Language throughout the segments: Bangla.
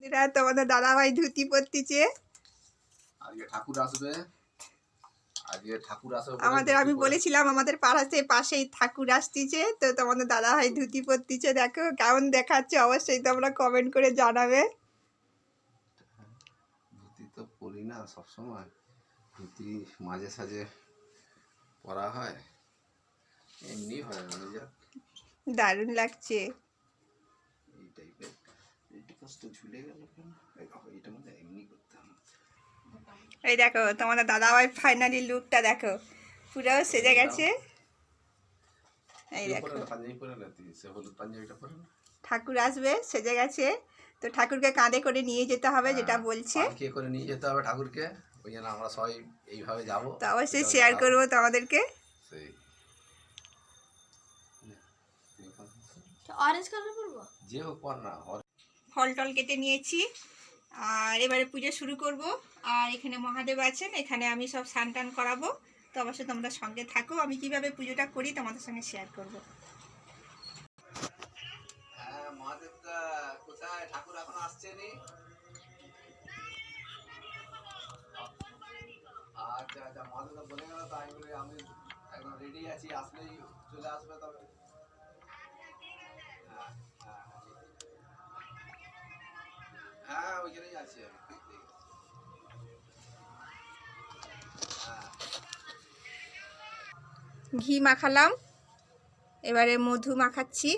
এরা তোমাদের দাদাভাই ধুতি পরতিছে। আজকে ঠাকুর আসবে, আমাদের আমি বলেছিলাম আমাদের পাড়াতে পাশেই ঠাকুর আসতিছে, তো তোমাদের দাদাভাই ধুতি পরতিছে। দেখো কেমন দেখাচ্ছে, অবশ্যই তোমরা কমেন্ট করে জানাবে। ধুতি তো পরি না সবসময়, ধুতি মাঝে সাঝে পরা হয়, এমনি হয় না। দারুণ লাগছে। এই টাইপের এইটা কষ্ট ঝুলে গেল কেন, এইটা মধ্যে এমনি করতাম। এই দেখো তোমাদের দাদাভাই ফাইনালি লুকটা দেখো, পুরো সেজে গেছে। এই দেখো পাঞ্জাবি পরে না, সে হলুদ পাঞ্জাবিটা পরে না, ঠাকুর আসবে সেজে গেছে, তো ঠাকুরকে কাঁধে করে নিয়ে যেতে হবে, যেটা বলছে কে করে নিয়ে যেতে হবে ঠাকুরকে। ওই জন্য আমরা সবাই এইভাবে যাবো, তো অবশ্যই শেয়ার করবো তোমাদেরকে। সেই অরেঞ্জ কালার পরবো, যে হোক পর না। ফল টল কেটে নিয়েছি, আর এবারে পুজো শুরু করব। আর এখানে মহাদেব আছেন, এখানে আমি সব স্নান টান করাবো। তো অবশ্যই তোমরা সঙ্গে থাকো, আমি কিভাবে পুজোটা করি তোমাদের সঙ্গে শেয়ার করব। হ্যাঁ, মহাদেবটা কোথায়? ঠাকুর এখন আসছে নি? আচ্ছা আচ্ছা, মহাদেবটা বলে গেল, তাই বলে আমি একদম রেডি আছি, আসলেই চলে আসবে। তবে হ্যাঁ, ওইখানেই আছি আমি। ঘি মাখালাম, এবারে মধু মাখাচ্ছি।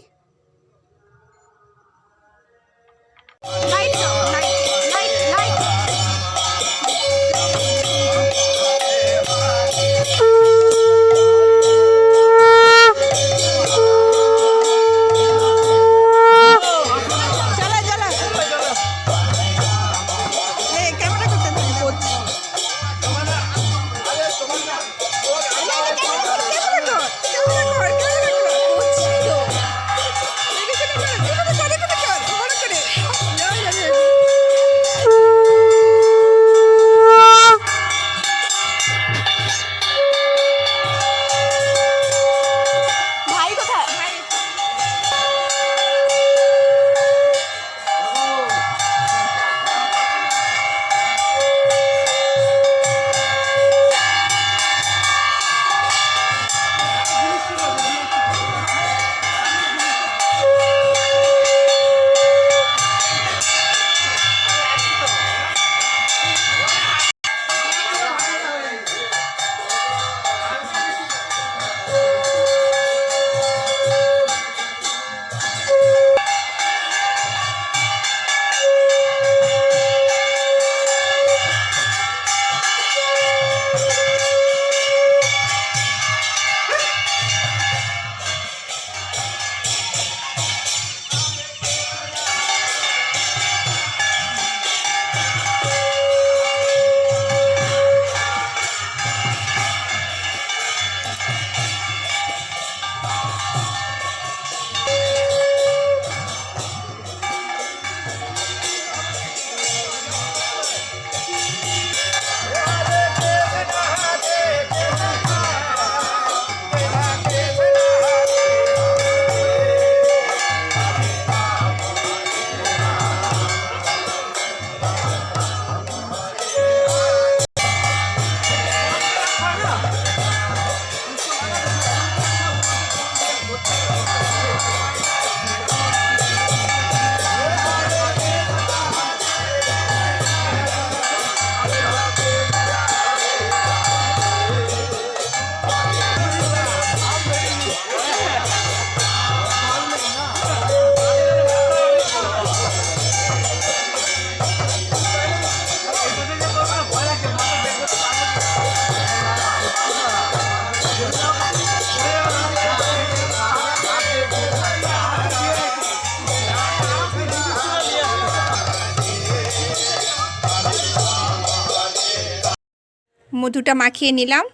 মধুটা মাখিয়ে নিলাম,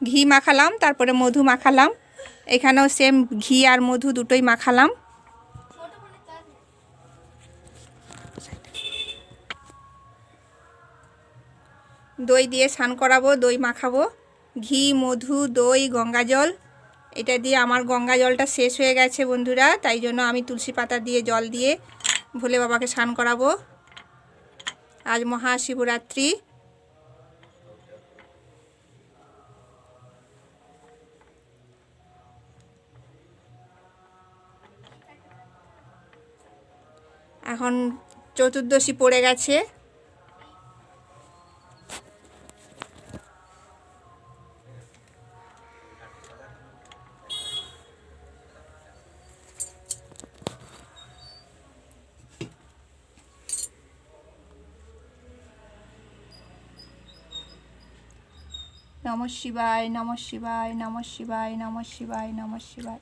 ঘি মাখালাম, তারপরে মধু মাখালাম। এখানেও সেম ঘি আর মধু দুটোই মাখালাম। দই দিয়ে স্নান করাবো, দই মাখাবো। ঘি, মধু, দই, গঙ্গা জল, এটা দিয়ে আমার গঙ্গা জলটা শেষ হয়ে গেছে বন্ধুরা, তাই জন্য আমি তুলসী পাতা দিয়ে জল দিয়ে ভোলে বাবাকে স্নান করাবো। আজ মহাশিবরাত্রি। এখন চতুর্দশী পড়ে গেছে। নমঃ শিবায়, নমঃ শিবায়, নমঃ শিবায়, নমঃ শিবায়, নমঃ শিবায়,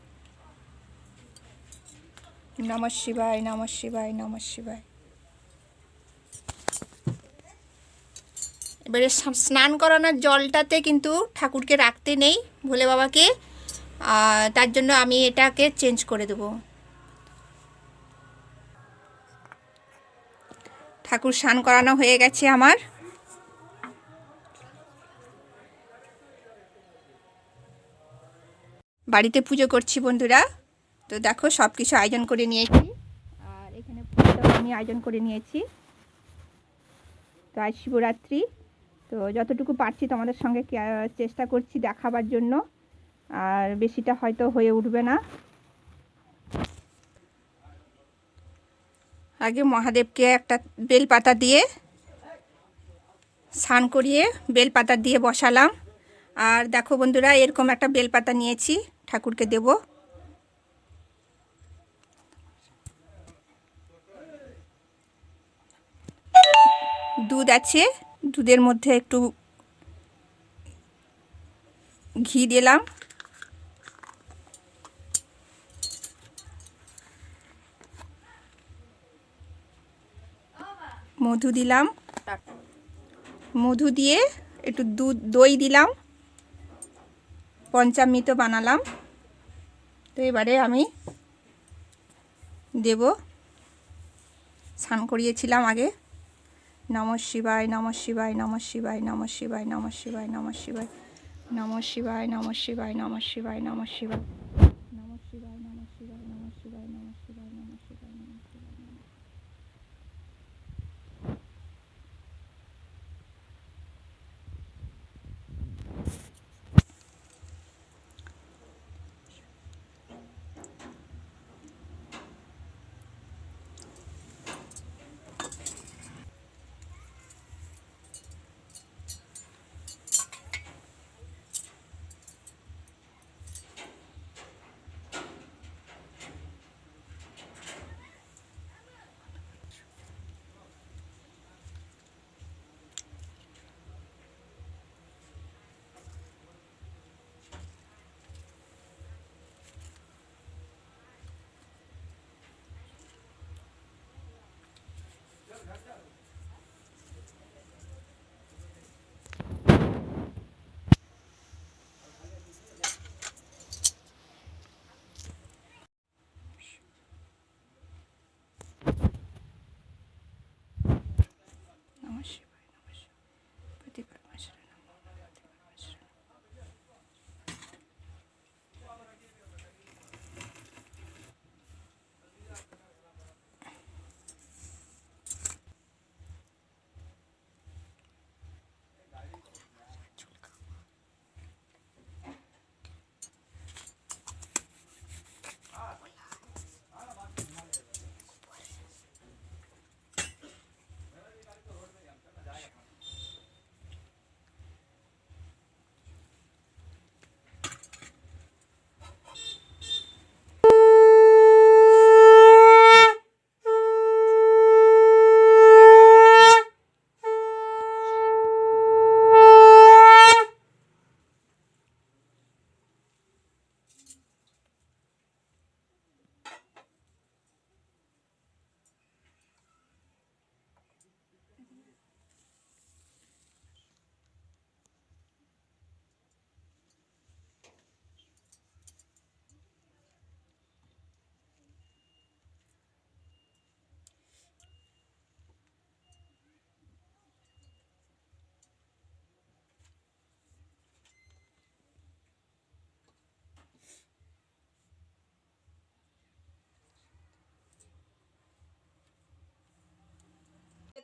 নমঃ শিবায়, নমঃ শিবায়, নমঃ শিবায়। এবারে স্নান করানোর জলটাতে কিন্তু ঠাকুরকে রাখতে নেই, ভোলে বাবাকে, তার জন্য আমি এটাকে চেঞ্জ করে দেব। ঠাকুর স্নান করানো হয়ে গেছে আমার। বাড়িতে পুজো করছি বন্ধুরা। তো দেখো সব কিছু আয়োজন করে নিয়েছি, আর এখানে পুজোটাও আমি আয়োজন করে নিয়েছি। তো আজ শিবরাত্রি, তো যতটুকু পারছি তোমাদের সঙ্গে চেষ্টা করছি দেখাবার জন্য, আর বেশিটা হয়তো হয়ে উঠবে না। আগে মহাদেবকে একটা বেলপাতা দিয়ে স্নান করিয়ে বেলপাতা দিয়ে বসালাম। আর দেখো বন্ধুরা, এরকম একটা বেলপাতা নিয়েছি, ঠাকুরকে দেব। দুধ আছে, দুধের মধ্যে একটু ঘি দিলাম, মধু দিলাম, মধু দিয়ে একটু দই দিলাম, পঞ্চামৃত বানালাম। তো এবারে আমি দেব। স্নান করিয়েছিলাম আগে। নমঃ শিবায়, নমঃ শিবায়, নমঃ শিবায়, নমঃ শিবায়, নমঃ শিবায়, নমঃ শিবায়, নমঃ শিবায়, নমঃ শিবায়, নমঃ শিবায়, নমঃ শিবায়, নমঃ শিবায়, নমঃ শিবায়, নমঃ শিবায়, নমঃ শিবায়, নমঃ শিবায়, নমঃ শিবায়।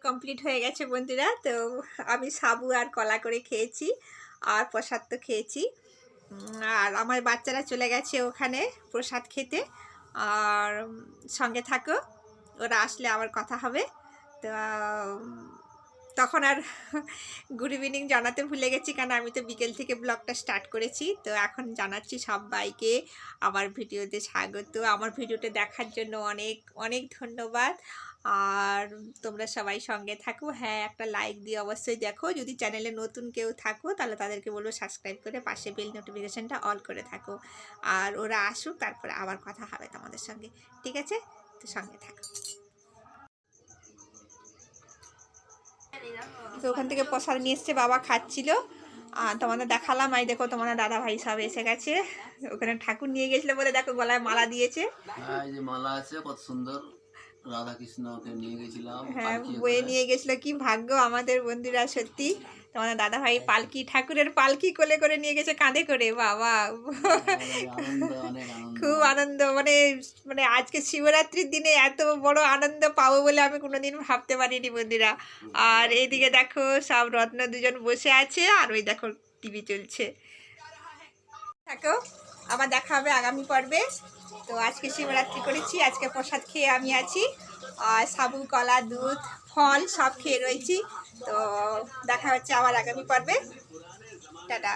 কমপ্লিট হয়ে গেছে বন্ধুরা। তো আমি সাবু আর কলা করে খেয়েছি, আর প্রসাদ তো খেয়েছি। আর আমার বাচ্চারা চলে গেছে ওখানে প্রসাদ খেতে। আর সঙ্গে থাকো, ওরা আসলে আবার কথা হবে। তো তখন আর গুড ইভিনিং জানাতে ভুলে গেছি, কারণ আমি তো বিকেল থেকে ব্লগটা স্টার্ট করেছি। তো এখন জানাচ্ছি সবাইকে আমার ভিডিওতে স্বাগত। আমার ভিডিওটা দেখার জন্য অনেক অনেক ধন্যবাদ। আর তোমরা সবাই সঙ্গে থাকো। হ্যাঁ, একটা লাইক দিয়ে অবশ্যই দেখো। যদি চ্যানেলে নতুন কেউ থাকো তাহলে তাদেরকে বলবো সাবস্ক্রাইব করে পাশে বেল নোটিফিকেশানটা অল করে থাকো। আর ওরা আসুক, তারপরে আবার কথা হবে তোমাদের সঙ্গে, ঠিক আছে? তো সঙ্গে থাকো। তো ওখান থেকে প্রসাদ নিয়ে এসছে, বাবা খাচ্ছিল। আর তোমাদের দেখালাম, এই দেখো তোমাদের দাদা ভাই সব এসে গেছে। ওখানে ঠাকুর নিয়ে গেছিল বলে দেখো গলায় মালা দিয়েছে। হ্যাঁ, এই যে মালা আছে কত সুন্দর, রাধা কৃষ্ণকে নিয়ে গেছিলাম। হ্যাঁ, বয়ে নিয়ে গেছিল। কি ভাগ্য আমাদের বন্ধুরা, সত্যি। তোমাদের দাদা ভাই পালকি, ঠাকুরের পালকি কোলে করে নিয়ে গেছে, কাঁধে করে। বাবা, খুব আনন্দ। মানে মানে আজকে শিবরাত্রির দিনে এত বড় আনন্দ পাবো বলে আমি কোনোদিন ভাবতে পারিনি বন্ধুরা। আর এইদিকে দেখো সব রত্ন দুজন বসে আছে, আর ওই দেখো টিভি চলছে। থাকো, আবার দেখা হবে আগামী পর্বে। তো আজকে শিবরাত্রি করেছি, আজকে প্রসাদ খেয়ে আমি আছি। আর সাবু, কলা, দুধ, ফল সব খেয়ে রয়েছি। তো দেখা হচ্ছে আবার আগামী পর্বে। টাটা।